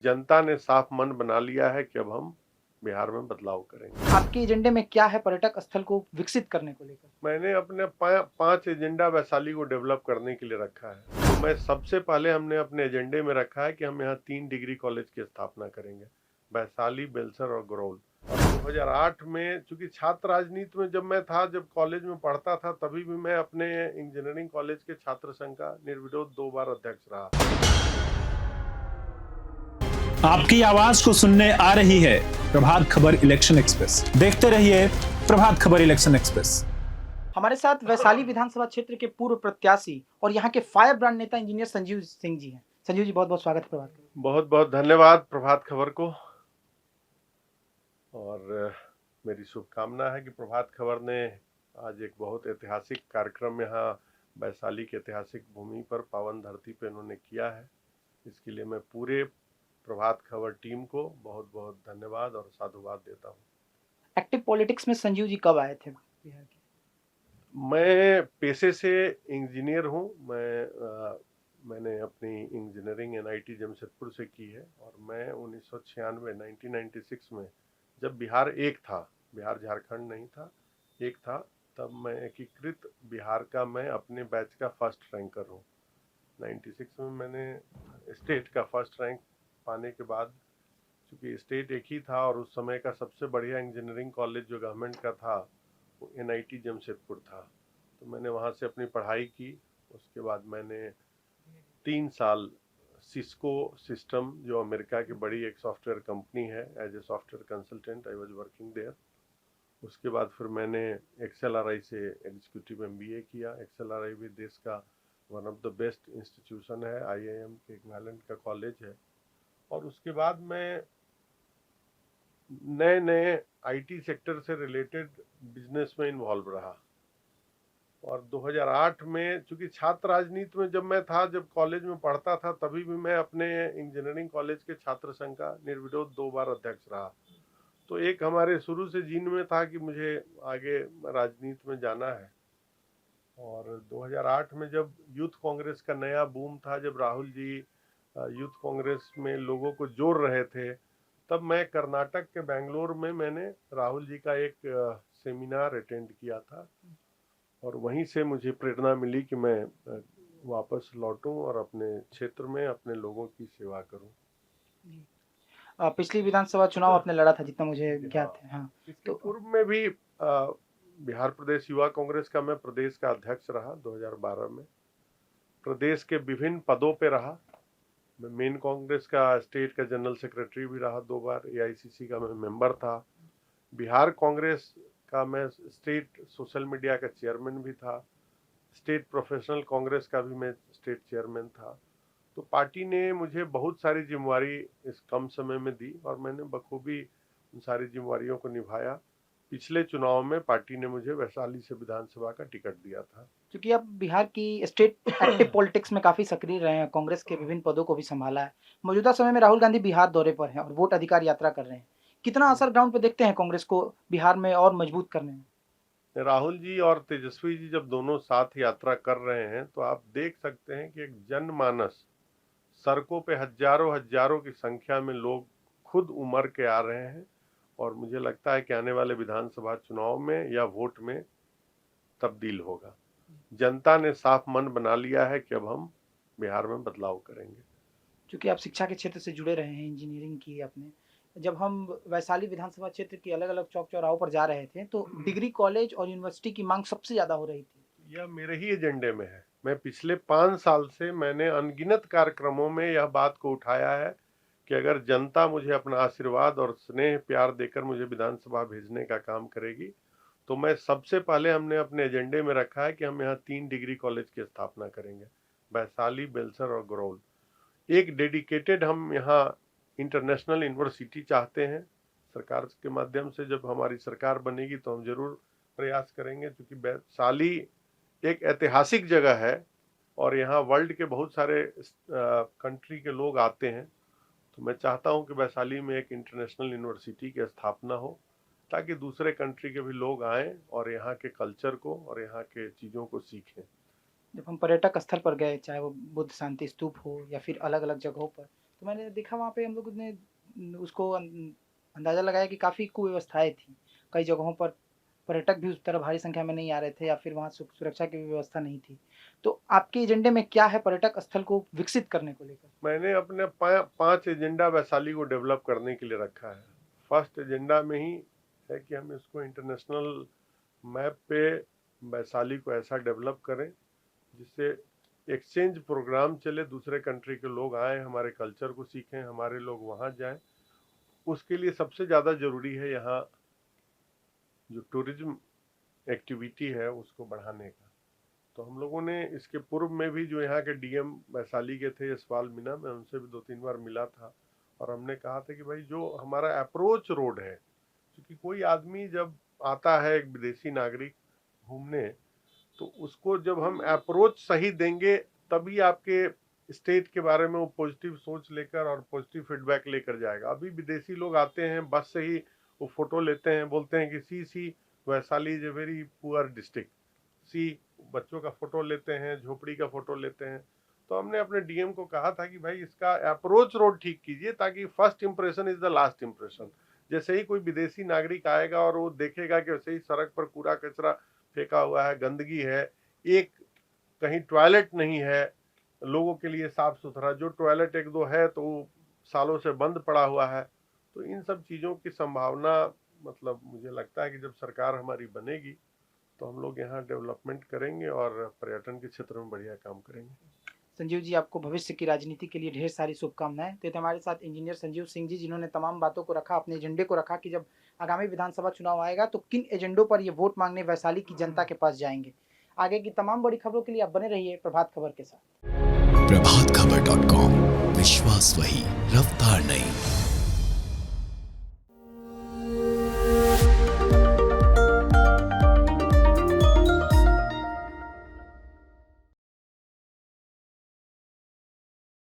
जनता ने साफ मन बना लिया है कि अब हम बिहार में बदलाव करेंगे। आपके एजेंडे में क्या है पर्यटक स्थल को विकसित करने को लेकर? मैंने अपने 5 एजेंडा वैशाली को डेवलप करने के लिए रखा है। तो मैं सबसे पहले हमने अपने एजेंडे में रखा है कि हम यहाँ 3 डिग्री कॉलेज की स्थापना करेंगे, वैशाली, बेलसर और गरौल। और 2008 में चूंकि छात्र राजनीति में जब मैं था, जब कॉलेज में पढ़ता था, तभी भी मैं अपने इंजीनियरिंग कॉलेज के छात्र संघ का निर्विरोध 2 बार अध्यक्ष रहा। आपकी आवाज को सुनने आ रही है प्रभात खबर इलेक्शन एक्सप्रेस। देखते रहिए प्रभात खबर इलेक्शन एक्सप्रेस। हमारे साथ वैशाली विधानसभा क्षेत्र के पूर्व प्रत्याशी और यहाँ के फायर ब्रांड नेता इंजीनियर संजीव सिंह जी हैं। संजीव जी, बहुत बहुत स्वागत है प्रभात खबर। बहुत बहुत धन्यवाद प्रभात खबर को, और मेरी शुभकामना है कि प्रभात खबर ने आज एक बहुत ऐतिहासिक कार्यक्रम यहाँ वैशाली की ऐतिहासिक भूमि पर, पावन धरती पे उन्होंने किया है। इसके लिए मैं पूरे प्रभात खबर टीम को बहुत बहुत धन्यवाद और साधुवाद देता हूँ। एक्टिव पॉलिटिक्स में संजीव जी कब आए थे बिहार के? मैं पेशे से इंजीनियर हूँ। मैंने अपनी इंजीनियरिंग एनआईटी जमशेदपुर से की है, और मैं 1996 में, जब बिहार एक था, बिहार झारखंड नहीं था, एक था, तब मैं एकीकृत बिहार का, मैं अपने बैच का फर्स्ट रैंकर हूँ। 96 में मैंने स्टेट का फर्स्ट रैंक पाने के बाद, चूँकि स्टेट एक ही था और उस समय का सबसे बढ़िया इंजीनियरिंग कॉलेज जो गवर्नमेंट का था वो एनआईटी जमशेदपुर था, तो मैंने वहाँ से अपनी पढ़ाई की। उसके बाद मैंने 3 साल सिस्को सिस्टम, जो अमेरिका की बड़ी एक सॉफ्टवेयर कंपनी है, as a software consultant I was working there. उसके बाद फिर मैंने एक्सएलआरआई से एग्जीक्यूटिव एमबीए किया। एक्सएलआरआई भी देश का one of the best institution है, आईआईएम के इक्विवेलेंट का कॉलेज है। और उसके बाद मैं नए नए आईटी सेक्टर से रिलेटेड बिजनेस में इन्वॉल्व रहा। और 2008 में, चूंकि छात्र राजनीति में जब मैं था, जब कॉलेज में पढ़ता था, तभी भी मैं अपने इंजीनियरिंग कॉलेज के छात्र संघ का निर्विरोध 2 बार अध्यक्ष रहा। तो एक हमारे शुरू से जीन में था कि मुझे आगे राजनीति में जाना है। और 2008 में जब यूथ कांग्रेस का नया बूम था, जब राहुल जी यूथ कांग्रेस में लोगों को जोड़ रहे थे, तब मैं कर्नाटक के बेंगलोर में मैंने राहुल जी का एक सेमिनार अटेंड किया था, और वहीं से मुझे प्रेरणा मिली कि मैं वापस लौटूं और अपने क्षेत्र में अपने लोगों की सेवा करूं। पिछली विधानसभा चुनाव आपने लड़ा था, जितना मुझे ज्ञात है। हाँ, इसके पूर्व में भी बिहार प्रदेश युवा कांग्रेस का मैं प्रदेश का अध्यक्ष रहा 2012 में। प्रदेश के विभिन्न पदों पे रहा। मैं मेन कांग्रेस का स्टेट का जनरल सेक्रेटरी भी रहा 2 बार। एआईसीसी का मैं मेंबर था। बिहार कांग्रेस का मैं स्टेट सोशल मीडिया का चेयरमैन भी था। स्टेट प्रोफेशनल कांग्रेस का भी मैं स्टेट चेयरमैन था। तो पार्टी ने मुझे बहुत सारी जिम्मेवारी इस कम समय में दी, और मैंने बखूबी उन सारी जिम्मेवारियों को निभाया। पिछले चुनाव में पार्टी ने मुझे वैशाली से विधानसभा का टिकट दिया था। क्योंकि आप बिहार की स्टेट एक्टिव पॉलिटिक्स में काफी सक्रिय रहे हैं, कांग्रेस के विभिन्न पदों को भी संभाला है। मौजूदा समय में राहुल गांधी बिहार दौरे पर हैं और वोट अधिकार यात्रा कर रहे हैं। कितना असर ग्राउंड पे देखते हैं कांग्रेस को बिहार में और मजबूत करने में? राहुल जी और तेजस्वी जी जब दोनों साथ यात्रा कर रहे हैं, तो आप देख सकते हैं कि एक जनमानस, सड़कों पे हजारों हजारों की संख्या में लोग खुद उमड़ के आ रहे हैं। और मुझे लगता है कि आने वाले विधानसभा चुनाव में या वोट में तब्दील होगा। जनता ने साफ मन बना लिया है कि अब हम बिहार में बदलाव करेंगे। क्योंकि आप शिक्षा के क्षेत्र से जुड़े रहे हैं, इंजीनियरिंग की आपने। जब हम वैशाली विधानसभा क्षेत्र की अलग-अलग चौक-चौराहों पर जा रहे थे, तो डिग्री कॉलेज और यूनिवर्सिटी की मांग सबसे ज़्यादा हो रही थी। यह मेरे ही एजेंडे में है। मैं पिछले 5 साल से मैंने अनगिनत कार्यक्रमों में यह बात को उठाया है कि अगर जनता मुझे अपना आशीर्वाद और स्नेह प्यार देकर मुझे विधानसभा भेजने का काम करेगी, तो मैं सबसे पहले, हमने अपने एजेंडे में रखा है कि हम यहाँ 3 डिग्री कॉलेज की स्थापना करेंगे, वैशाली, बेलसर और गरौल। एक डेडिकेटेड हम यहाँ इंटरनेशनल यूनिवर्सिटी चाहते हैं। सरकार के माध्यम से जब हमारी सरकार बनेगी तो हम जरूर प्रयास करेंगे, क्योंकि वैशाली एक ऐतिहासिक जगह है और यहाँ वर्ल्ड के बहुत सारे कंट्री के लोग आते हैं। तो मैं चाहता हूँ कि वैशाली में एक इंटरनेशनल यूनिवर्सिटी की स्थापना हो, ताकि दूसरे कंट्री के भी लोग आएँ और यहाँ के कल्चर को और यहाँ के चीज़ों को सीखें। जब हम पर्यटक स्थल पर गए, चाहे वो बुद्ध शांति स्तूप हो या फिर अलग-अलग जगहों पर, तो मैंने देखा वहाँ पे हम लोग ने उसको अंदाज़ा लगाया कि काफ़ी कुव्यवस्थाएं थी। कई जगहों पर पर्यटक भी उस तरह भारी संख्या में नहीं आ रहे थे या फिर वहाँ सुरक्षा की भी व्यवस्था नहीं थी। तो आपके एजेंडे में क्या है पर्यटक स्थल को विकसित करने को लेकर? मैंने अपने 5 एजेंडा वैशाली को डेवलप करने के लिए रखा है। फर्स्ट एजेंडा में ही है कि हम इसको इंटरनेशनल मैप पे वैशाली को ऐसा डेवलप करें जिससे एक्सचेंज प्रोग्राम चले, दूसरे कंट्री के लोग आए, हमारे कल्चर को सीखें, हमारे लोग वहाँ जाएं। उसके लिए सबसे ज़्यादा ज़रूरी है यहाँ जो टूरिज्म एक्टिविटी है उसको बढ़ाने का। तो हम लोगों ने इसके पूर्व में भी जो यहाँ के डीएम वैशाली के थे यशपाल मीणा, मैं उनसे भी 2-3 बार मिला था और हमने कहा था कि भाई जो हमारा अप्रोच रोड है, क्योंकि कोई आदमी जब आता है, एक विदेशी नागरिक घूमने, तो उसको जब हम अप्रोच सही देंगे तभी आपके स्टेट के बारे में वो पॉजिटिव सोच लेकर और पॉजिटिव फीडबैक लेकर जाएगा। अभी विदेशी लोग आते हैं, बस से ही वो फोटो लेते हैं, बोलते हैं कि see Vaishali is a very poor district, see बच्चों का फोटो लेते हैं, झोपड़ी का फोटो लेते हैं। तो हमने अपने डीएम को कहा था कि भाई इसका अप्रोच रोड ठीक कीजिए ताकि first impression is the last impression. जैसे ही कोई विदेशी नागरिक आएगा और वो देखेगा कि वैसे ही सड़क पर कूड़ा कचरा फेंका हुआ है, गंदगी है, एक कहीं टॉयलेट नहीं है लोगों के लिए साफ सुथरा, जो टॉयलेट 1-2 है तो वो सालों से बंद पड़ा हुआ है। तो इन सब चीज़ों की संभावना, मतलब मुझे लगता है कि जब सरकार हमारी बनेगी तो हम लोग यहाँ डेवलपमेंट करेंगे और पर्यटन के क्षेत्र में बढ़िया काम करेंगे। संजीव जी, आपको भविष्य की राजनीति के लिए ढेर सारी शुभकामनाएं। तो हमारे साथ इंजीनियर संजीव सिंह जी, जिन्होंने तमाम बातों को रखा, अपने एजेंडे को रखा कि जब आगामी विधानसभा चुनाव आएगा तो किन एजेंडों पर ये वोट मांगने वैशाली की जनता के पास जाएंगे। आगे की तमाम बड़ी खबरों के लिए आप बने रहिए प्रभात खबर के साथ। प्रभातखबर.com, विश्वास वही, रफ्तार नहीं।